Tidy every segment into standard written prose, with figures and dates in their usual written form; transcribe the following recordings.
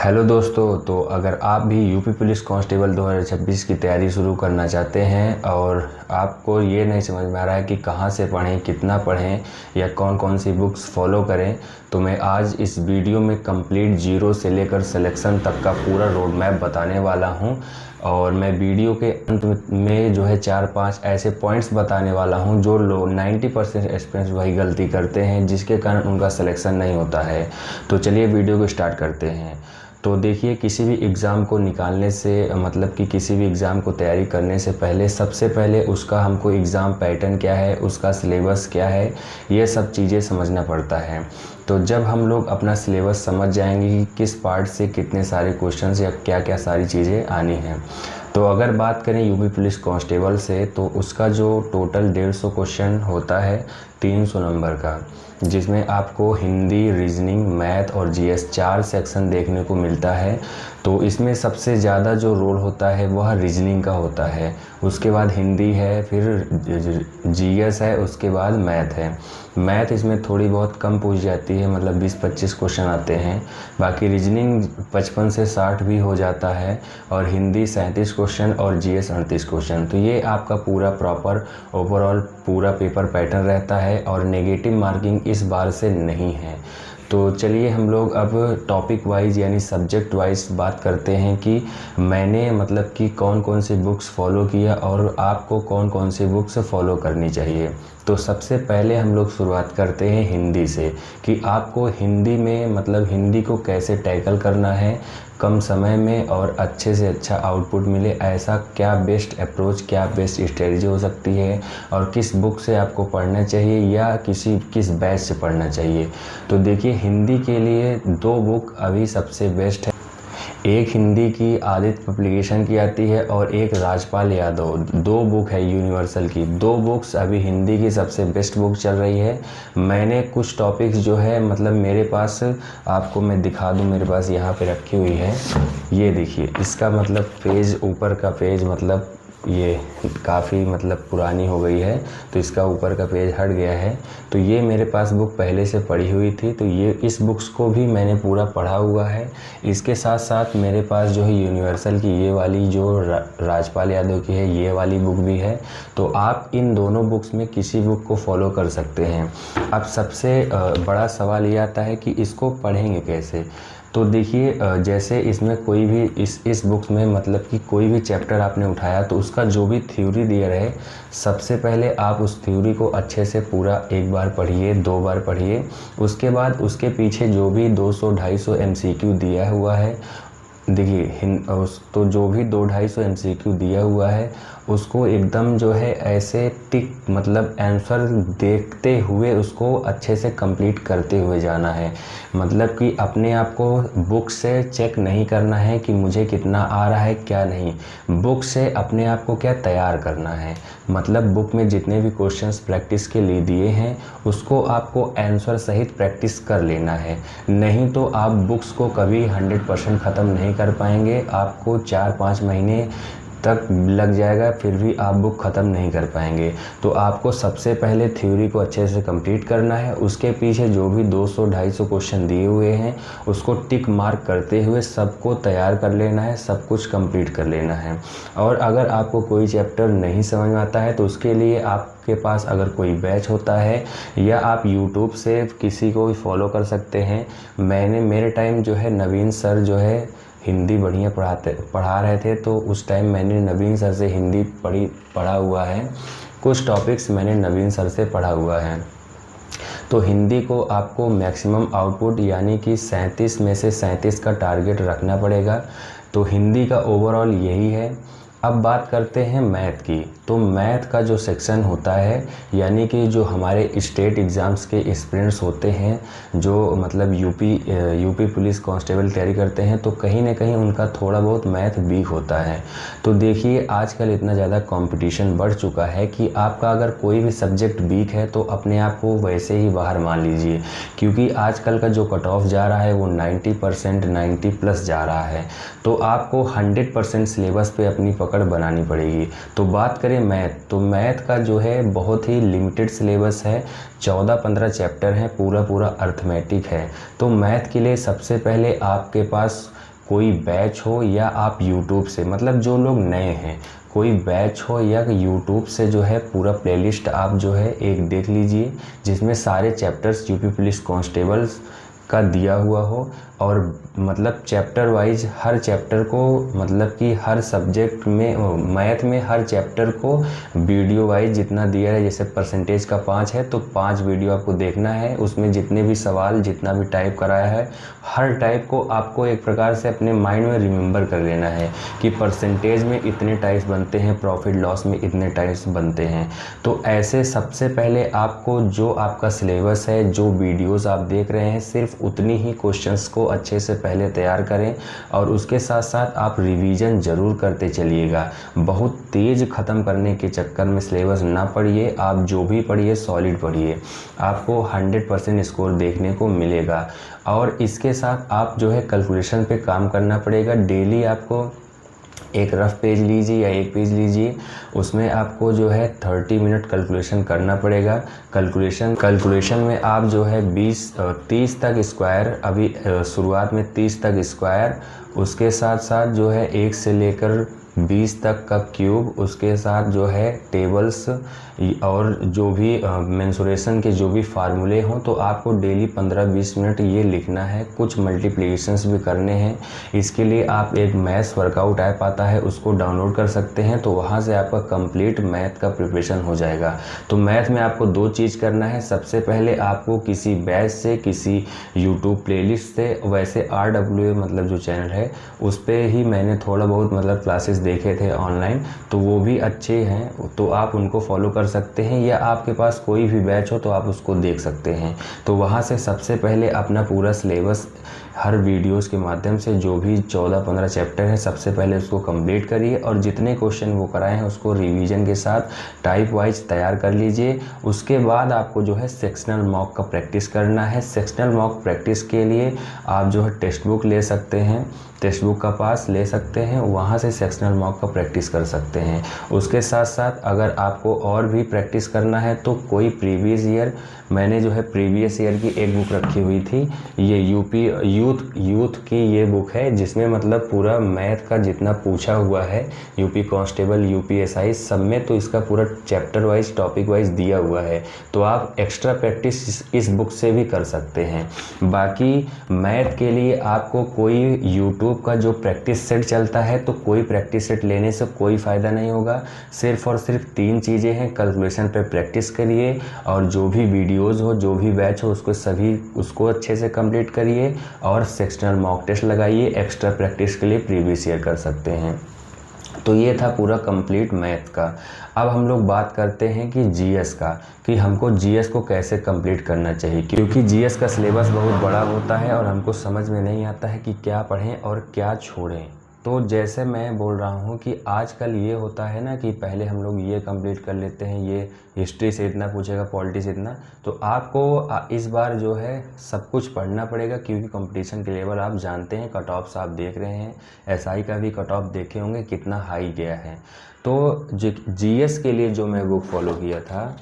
Hello दोस्तों, तो अगर आप भी यूपी पुलिस कांस्टेबल 2026 की तैयारी शुरू करना चाहते हैं और आपको ये नहीं समझ में आ रहा है कि कहाँ से पढ़ें, कितना पढ़ें या कौन कौन सी बुक्स फॉलो करें, तो मैं आज इस वीडियो में कंप्लीट जीरो से लेकर सिलेक्शन तक का पूरा रोड मैप बताने वाला हूं। और मैं वीडियो के अंत में जो है 4-5 ऐसे पॉइंट्स बताने वाला हूं जो लोग 90% एस्पिरेंट्स वही गलती करते हैं, जिसके कारण उनका सिलेक्शन नहीं होता है। तो चलिए वीडियो को स्टार्ट करते हैं। तो देखिए, किसी भी एग्ज़ाम को निकालने से मतलब कि किसी भी एग्ज़ाम को तैयारी करने से पहले सबसे पहले उसका हमको एग्ज़ाम पैटर्न क्या है, उसका सिलेबस क्या है, ये सब चीज़ें समझना पड़ता है। तो जब हम लोग अपना सिलेबस समझ जाएंगे कि किस पार्ट से कितने सारे क्वेश्चंस या क्या क्या सारी चीज़ें आनी हैं, तो अगर बात करें यूपी पुलिस कांस्टेबल से, तो उसका जो टोटल 150 क्वेश्चन होता है 300 नंबर का, जिसमें आपको हिंदी, रीजनिंग, मैथ और जीएस 4 सेक्शन देखने को मिलता है। तो इसमें सबसे ज़्यादा जो रोल होता है वह रीजनिंग का होता है, उसके बाद हिंदी है, फिर जीएस है, उसके बाद मैथ है। मैथ इसमें थोड़ी बहुत कम पूछ जाती है, मतलब 20-25 क्वेश्चन आते हैं। बाकी रीजनिंग 55 से 60 भी हो जाता है, और हिंदी 37 क्वेश्चन और जीएस 38 क्वेश्चन। तो ये आपका पूरा प्रॉपर ओवरऑल पूरा पेपर पैटर्न रहता है, और नेगेटिव मार्किंग इस बार से नहीं है। तो चलिए हम लोग अब टॉपिक वाइज यानी सब्जेक्ट वाइज बात करते हैं कि मैंने मतलब कि कौन कौन सी बुक्स फॉलो किया और आपको कौन कौन सी बुक्स फॉलो करनी चाहिए। तो सबसे पहले हम लोग शुरुआत करते हैं हिंदी से, कि आपको हिंदी में मतलब हिंदी को कैसे टैकल करना है कम समय में और अच्छे से अच्छा आउटपुट मिले, ऐसा क्या बेस्ट अप्रोच, क्या बेस्ट स्ट्रेटजी हो सकती है, और किस बुक से आपको पढ़ना चाहिए या किस बैच से पढ़ना चाहिए। तो देखिए, हिंदी के लिए 2 बुक अभी सबसे बेस्ट है। एक हिंदी की आदित्य पब्लिकेशन की आती है और एक राजपाल यादव, 2 बुक है यूनिवर्सल की। 2 बुक्स अभी हिंदी की सबसे बेस्ट बुक चल रही है। मैंने कुछ टॉपिक्स जो है मतलब मेरे पास, आपको मैं दिखा दूं, मेरे पास यहाँ पे रखी हुई है। ये देखिए, इसका मतलब पेज, ऊपर का पेज मतलब ये काफ़ी मतलब पुरानी हो गई है, तो इसका ऊपर का पेज हट गया है। तो ये मेरे पास बुक पहले से पढ़ी हुई थी, तो ये इस बुक्स को भी मैंने पूरा पढ़ा हुआ है। इसके साथ साथ मेरे पास जो है यूनिवर्सल की ये वाली जो राजपाल यादव की है, ये वाली बुक भी है। तो आप इन दोनों बुक्स में किसी बुक को फॉलो कर सकते हैं। अब सबसे बड़ा सवाल ये आता है कि इसको पढ़ेंगे कैसे। तो देखिए, जैसे इसमें कोई भी इस बुक में मतलब कि कोई भी चैप्टर आपने उठाया तो उसका जो भी थ्योरी दिया रहे, सबसे पहले आप उस थ्योरी को अच्छे से पूरा 1 बार पढ़िए, 2 बार पढ़िए। उसके बाद उसके पीछे जो भी 200-250 एमसीक्यू दिया हुआ है, देखिए तो जो भी 200-250 एमसीक्यू दिया हुआ है उसको एकदम जो है ऐसे टिक मतलब आंसर देखते हुए उसको अच्छे से कंप्लीट करते हुए जाना है। मतलब कि अपने आप को बुक से चेक नहीं करना है कि मुझे कितना आ रहा है क्या नहीं, बुक से अपने आप को क्या तैयार करना है। मतलब बुक में जितने भी क्वेश्चंस प्रैक्टिस के लिए दिए हैं उसको आपको आंसर सहित प्रैक्टिस कर लेना है, नहीं तो आप बुक्स को कभी 100% ख़त्म नहीं कर पाएंगे। आपको 4-5 महीने तक लग जाएगा, फिर भी आप बुक ख़त्म नहीं कर पाएंगे। तो आपको सबसे पहले थ्योरी को अच्छे से कंप्लीट करना है, उसके पीछे जो भी 200-250 क्वेश्चन दिए हुए हैं उसको टिक मार्क करते हुए सबको तैयार कर लेना है, सब कुछ कंप्लीट कर लेना है। और अगर आपको कोई चैप्टर नहीं समझ में आता है तो उसके लिए आपके पास अगर कोई बैच होता है या आप यूट्यूब से किसी को भी फॉलो कर सकते हैं। मेरे टाइम जो है नवीन सर जो है हिंदी बढ़िया पढ़ा रहे थे, तो उस टाइम मैंने नवीन सर से हिंदी पढ़ा हुआ है। कुछ टॉपिक्स मैंने नवीन सर से पढ़ा हुआ है। तो हिंदी को आपको मैक्सिमम आउटपुट यानी कि 37 में से 37 का टारगेट रखना पड़ेगा। तो हिंदी का ओवरऑल यही है। अब बात करते हैं मैथ की। तो मैथ का जो सेक्शन होता है यानी कि जो हमारे स्टेट एग्ज़ाम्स के एस्पिरेंट्स होते हैं, जो मतलब यूपी पुलिस कांस्टेबल तैयारी करते हैं, तो कहीं ना कहीं उनका थोड़ा बहुत मैथ वीक होता है। तो देखिए, आजकल इतना ज़्यादा कंपटीशन बढ़ चुका है कि आपका अगर कोई भी सब्जेक्ट वीक है तो अपने आप को वैसे ही बाहर मान लीजिए, क्योंकि आजकल का जो कट ऑफ जा रहा है वो 90%, 90+ जा रहा है। तो आपको 100% सिलेबस पे अपनी पकड़ बनानी पड़ेगी। तो बात करें मैथ, तो मैथ का जो है बहुत ही लिमिटेड सिलेबस है, 14-15 चैप्टर हैं, पूरा अर्थमेटिक है। तो मैथ के लिए सबसे पहले आपके पास कोई बैच हो या आप यूट्यूब से, मतलब जो लोग नए हैं, कोई बैच हो या यूट्यूब से जो है पूरा प्लेलिस्ट आप जो है एक देख लीजिए, जिसमें सारे चैप्टर्स यूपी पुलिस कांस्टेबल्स का दिया हुआ हो, और मतलब चैप्टर वाइज हर चैप्टर को, मतलब कि हर सब्जेक्ट में, मैथ में हर चैप्टर को वीडियो वाइज जितना दिया है, जैसे परसेंटेज का 5 है तो 5 वीडियो आपको देखना है, उसमें जितने भी सवाल, जितना भी टाइप कराया है, हर टाइप को आपको एक प्रकार से अपने माइंड में रिमेंबर कर लेना है कि परसेंटेज में इतने टाइप्स बनते हैं, प्रॉफिट लॉस में इतने टाइप्स बनते हैं। तो ऐसे सबसे पहले आपको जो आपका सिलेबस है, जो वीडियोस आप देख रहे हैं, सिर्फ उतनी ही क्वेश्चंस को अच्छे से पहले तैयार करें, और उसके साथ साथ आप रिवीजन ज़रूर करते चलिएगा। बहुत तेज़ ख़त्म करने के चक्कर में सिलेबस ना पढ़िए, आप जो भी पढ़िए सॉलिड पढ़िए, आपको 100% स्कोर देखने को मिलेगा। और इसके साथ आप जो है कैलकुलेशन पे काम करना पड़ेगा। डेली आपको एक रफ पेज लीजिए या एक पेज लीजिए, उसमें आपको जो है 30 मिनट कैलकुलेशन करना पड़ेगा। कैलकुलेशन में आप जो है 30 तक स्क्वायर, अभी शुरुआत में 30 तक स्क्वायर, उसके साथ साथ जो है 1 से लेकर 20 तक का क्यूब, उसके साथ जो है टेबल्स और जो भी मेंसुरेशन के जो भी फार्मूले हों, तो आपको डेली 15-20 मिनट ये लिखना है। कुछ मल्टीप्लिकेशंस भी करने हैं। इसके लिए आप एक मैथ्स वर्कआउट ऐप आता है, उसको डाउनलोड कर सकते हैं, तो वहाँ से आपका कंप्लीट मैथ का प्रिपरेशन हो जाएगा। तो मैथ में आपको 2 चीज़ करना है। सबसे पहले आपको किसी बैच से, किसी यूट्यूब प्लेलिस्ट से, वैसे RWA मतलब जो चैनल है उस पर ही मैंने थोड़ा बहुत मतलब क्लासेस देखे थे ऑनलाइन, तो वो भी अच्छे हैं, तो आप उनको फॉलो कर सकते हैं, या आपके पास कोई भी बैच हो तो आप उसको देख सकते हैं। तो वहाँ से सबसे पहले अपना पूरा सिलेबस हर वीडियोस के माध्यम से, जो भी 14-15 चैप्टर हैं, सबसे पहले उसको कंप्लीट करिए, और जितने क्वेश्चन वो कराए हैं उसको रिवीजन के साथ टाइप वाइज तैयार कर लीजिए। उसके बाद आपको जो है सेक्शनल मॉक का प्रैक्टिस करना है। सेक्शनल मॉक प्रैक्टिस के लिए आप जो है टेक्स्ट बुक ले सकते हैं, टेक्स्ट बुक का पास ले सकते हैं, वहाँ से सेक्शनल मॉक का प्रैक्टिस कर सकते हैं। उसके साथ साथ अगर आपको और भी प्रैक्टिस करना है तो कोई प्रीवियस ईयर, मैंने जो है प्रीवियस ईयर की एक बुक रखी हुई थी, ये यूपी यूथ की ये बुक है, जिसमें मतलब पूरा मैथ का जितना पूछा हुआ है, यूपी कांस्टेबल, UPSI सब में, तो इसका पूरा चैप्टर वाइज, टॉपिक वाइज दिया हुआ है। तो आप एक्स्ट्रा प्रैक्टिस इस बुक से भी कर सकते हैं। बाकी मैथ के लिए आपको कोई यूट्यूब का जो प्रैक्टिस सेट चलता है, तो कोई प्रैक्टिस सेट लेने से कोई फ़ायदा नहीं होगा। सिर्फ और सिर्फ 3 चीज़ें हैं। कैलकुलेशन पे प्रैक्टिस करिए, और जो भी वीडियोस हो, जो भी बैच हो, उसको अच्छे से कंप्लीट करिए, और सेक्शनल मॉक टेस्ट लगाइए। एक्स्ट्रा प्रैक्टिस के लिए प्रीवियस ईयर कर सकते हैं। तो ये था पूरा कंप्लीट मैथ का। अब हम लोग बात करते हैं कि जीएस का, कि हमको जीएस को कैसे कंप्लीट करना चाहिए, क्योंकि जीएस का सिलेबस बहुत बड़ा होता है और हमको समझ में नहीं आता है कि क्या पढ़ें और क्या छोड़ें। तो जैसे मैं बोल रहा हूँ कि आजकल ये होता है ना कि पहले हम लोग ये कंप्लीट कर लेते हैं, ये हिस्ट्री से इतना पूछेगा, पॉलिटी से इतना, तो आपको इस बार जो है सब कुछ पढ़ना पड़ेगा, क्योंकि कंपटीशन के लेवल आप जानते हैं, कट ऑफ्स आप देख रहे हैं, एसआई का भी कट ऑफ देखे होंगे कितना हाई गया है। तो जीएस के लिए जो मैं बुक फॉलो किया था,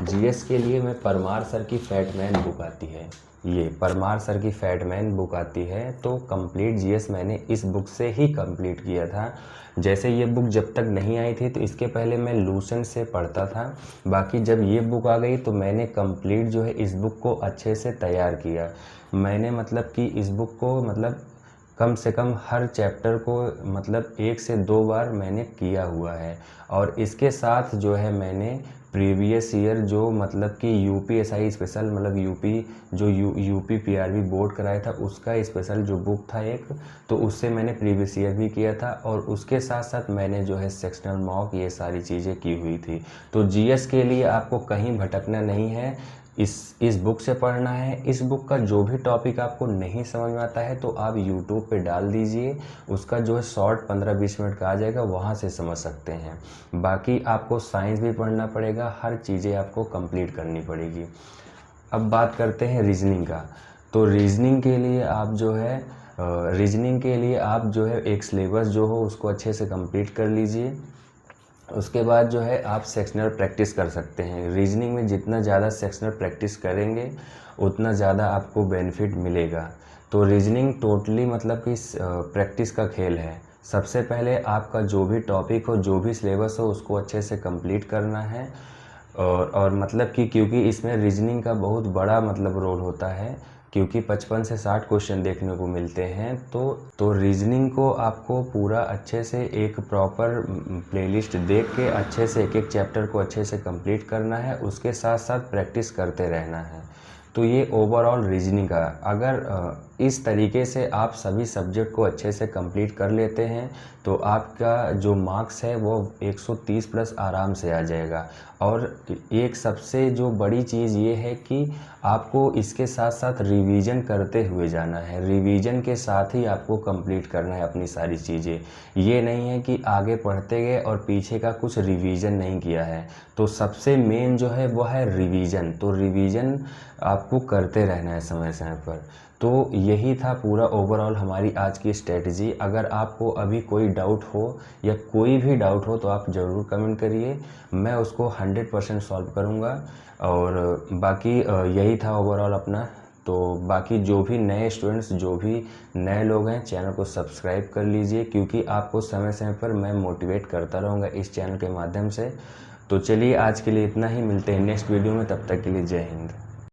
जीएस के लिए मैं परमार सर की फैटमैन बुक आती है, ये परमार सर की फैटमैन बुक आती है, तो कंप्लीट जीएस मैंने इस बुक से ही कंप्लीट किया था। जैसे ये बुक जब तक नहीं आई थी तो इसके पहले मैं लूसेंट से पढ़ता था, बाकी जब ये बुक आ गई तो मैंने कंप्लीट जो है इस बुक को अच्छे से तैयार किया। मैंने मतलब कि इस बुक को मतलब कम से कम हर चैप्टर को मतलब 1 से 2 बार मैंने किया हुआ है, और इसके साथ जो है मैंने प्रीवियस ईयर जो मतलब कि UPSI स्पेशल, मतलब यूपी PRB बोर्ड कराया था, उसका स्पेशल जो बुक था एक, तो उससे मैंने प्रीवियस ईयर भी किया था, और उसके साथ साथ मैंने जो है सेक्शनल मॉक ये सारी चीज़ें की हुई थी। तो जीएस के लिए आपको कहीं भटकना नहीं है, इस बुक से पढ़ना है। इस बुक का जो भी टॉपिक आपको नहीं समझ में आता है तो आप यूट्यूब पे डाल दीजिए, उसका जो है शॉर्ट 15-20 मिनट का आ जाएगा, वहाँ से समझ सकते हैं। बाकी आपको साइंस भी पढ़ना पड़ेगा, हर चीज़ें आपको कंप्लीट करनी पड़ेगी। अब बात करते हैं रीजनिंग का। तो रीजनिंग के लिए आप जो है एक सिलेबस जो हो उसको अच्छे से कंप्लीट कर लीजिए। उसके बाद जो है आप सेक्शनल प्रैक्टिस कर सकते हैं। रीजनिंग में जितना ज़्यादा सेक्शनल प्रैक्टिस करेंगे उतना ज़्यादा आपको बेनिफिट मिलेगा। तो रीजनिंग टोटली मतलब कि प्रैक्टिस का खेल है। सबसे पहले आपका जो भी टॉपिक हो, जो भी सिलेबस हो, उसको अच्छे से कंप्लीट करना है। और मतलब कि क्योंकि इसमें रीजनिंग का बहुत बड़ा मतलब रोल होता है, क्योंकि 55 से 60 क्वेश्चन देखने को मिलते हैं। तो रीजनिंग को आपको पूरा अच्छे से एक प्रॉपर प्लेलिस्ट देख के अच्छे से एक एक चैप्टर को अच्छे से कंप्लीट करना है, उसके साथ साथ प्रैक्टिस करते रहना है। तो ये ओवरऑल रीजनिंग का, अगर इस तरीके से आप सभी सब्जेक्ट को अच्छे से कंप्लीट कर लेते हैं तो आपका जो मार्क्स है वो 130 प्लस आराम से आ जाएगा। और एक सबसे जो बड़ी चीज़ ये है कि आपको इसके साथ साथ रिवीजन करते हुए जाना है। रिवीजन के साथ ही आपको कंप्लीट करना है अपनी सारी चीज़ें। ये नहीं है कि आगे पढ़ते गए और पीछे का कुछ रिवीजन नहीं किया है। तो सबसे मेन जो है वो है रिवीजन। तो रिवीजन आपको करते रहना है समय समय पर। तो यही था पूरा ओवरऑल हमारी आज की स्ट्रेटजी। अगर आपको अभी कोई डाउट हो या कोई भी डाउट हो तो आप ज़रूर कमेंट करिए, मैं उसको 100% सॉल्व करूँगा। और बाकी यही था ओवरऑल अपना। तो बाकी जो भी नए स्टूडेंट्स, जो भी नए लोग हैं, चैनल को सब्सक्राइब कर लीजिए, क्योंकि आपको समय समय पर मैं मोटिवेट करता रहूँगा इस चैनल के माध्यम से। तो चलिए आज के लिए इतना ही, मिलते हैं नेक्स्ट वीडियो में, तब तक के लिए जय हिंद।